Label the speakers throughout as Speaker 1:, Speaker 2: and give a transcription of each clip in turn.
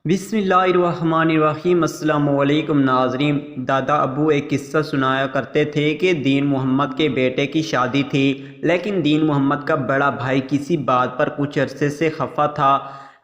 Speaker 1: बिस्मिल्लाहिर्रहमानिर्रहीम। अस्सलाम वालेकुम नाज़रीन। दादा अबू एक किस्सा सुनाया करते थे कि दीन मोहम्मद के बेटे की शादी थी, लेकिन दीन मोहम्मद का बड़ा भाई किसी बात पर कुछ अरसे से खफा था।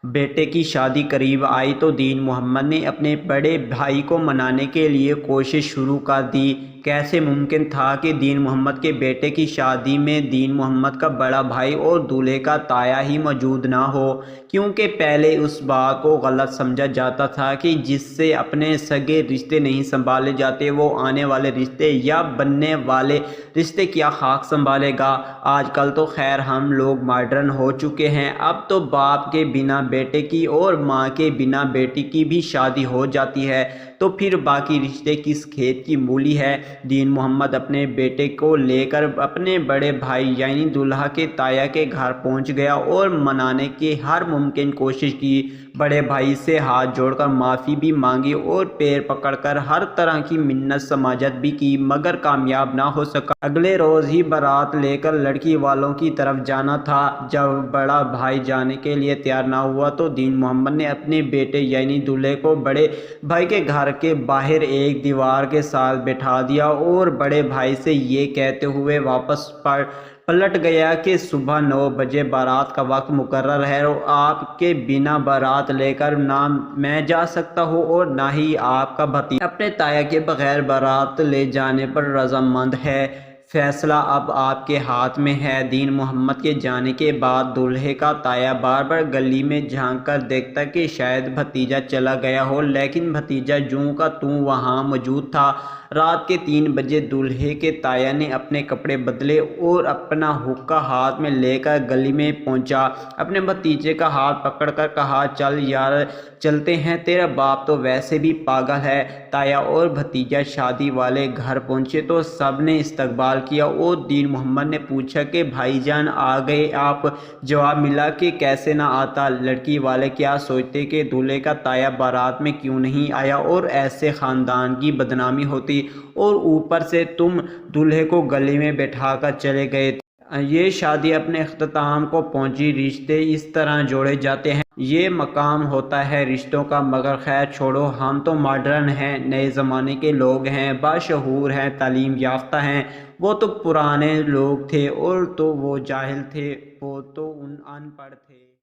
Speaker 1: बेटे की शादी करीब आई तो दीन मोहम्मद ने अपने बड़े भाई को मनाने के लिए कोशिश शुरू कर दी। कैसे मुमकिन था कि दीन मोहम्मद के बेटे की शादी में दीन मोहम्मद का बड़ा भाई और दूल्हे का ताया ही मौजूद ना हो, क्योंकि पहले उस बात को गलत समझा जाता था कि जिससे अपने सगे रिश्ते नहीं संभाले जाते वो आने वाले रिश्ते या बनने वाले रिश्ते क्या खाक संभालेगा। आजकल तो खैर हम लोग मॉडर्न हो चुके हैं, अब तो बाप के बिना बेटे की और माँ के बिना बेटी की भी शादी हो जाती है, तो फिर बाकी रिश्ते किस खेत की मूली है। दीन मोहम्मद अपने बेटे को लेकर अपने बड़े भाई यानी दूल्हा के ताया के घर पहुंच गया और मनाने की हर मुमकिन कोशिश की। बड़े भाई से हाथ जोड़कर माफ़ी भी मांगी और पैर पकड़कर हर तरह की मिन्नत समाजत भी की, मगर कामयाब ना हो सका। अगले रोज़ ही बारात लेकर लड़की वालों की तरफ जाना था। जब बड़ा भाई जाने के लिए तैयार ना हुआ तो दीन मोहम्मद ने अपने बेटे यानी दूल्हे को बड़े भाई के घर के बाहर एक दीवार के साथ बैठा दिया और बड़े भाई से ये कहते हुए वापस पलट गया कि सुबह 9 बजे बारात का वक्त मुकर्रर है और आपके बिना बारात लेकर ना मैं जा सकता हूँ और ना ही आपका भतीजा अपने ताया के बगैर बारात ले जाने पर रजामंद है। फैसला अब आपके हाथ में है। दीन मोहम्मद के जाने के बाद दूल्हे का ताया बार बार गली में झांक कर देखता कि शायद भतीजा चला गया हो, लेकिन भतीजा जूं का तूं वहां मौजूद था। रात के 3 बजे दूल्हे के ताया ने अपने कपड़े बदले और अपना हुक्का हाथ में लेकर गली में पहुंचा। अपने भतीजे का हाथ पकड़कर कहा, चल यार चलते हैं, तेरा बाप तो वैसे भी पागल है। ताया और भतीजा शादी वाले घर पहुंचे तो सब ने इस्तकबाल किया और दीन मोहम्मद ने पूछा कि भाईजान आ गए आप? जवाब मिला कि कैसे ना आता। लड़की वाले क्या सोचते कि दूल्हे का ताया बारात में क्यों नहीं आया और ऐसे ख़ानदान की बदनामी होती, और ऊपर से तुम दूल्हे को गले में बैठा कर चले गए। ये शादी अपने अख्ताम को पहुंची। रिश्ते इस तरह जोड़े जाते हैं, ये मकाम होता है रिश्तों का। मगर खैर छोड़ो, हम तो मॉडर्न हैं, नए ज़माने के लोग हैं, बाशऊर हैं, तालीम याफ्ता हैं। वो तो पुराने लोग थे और तो वो जाहिल थे, वो तो अनपढ़ थे।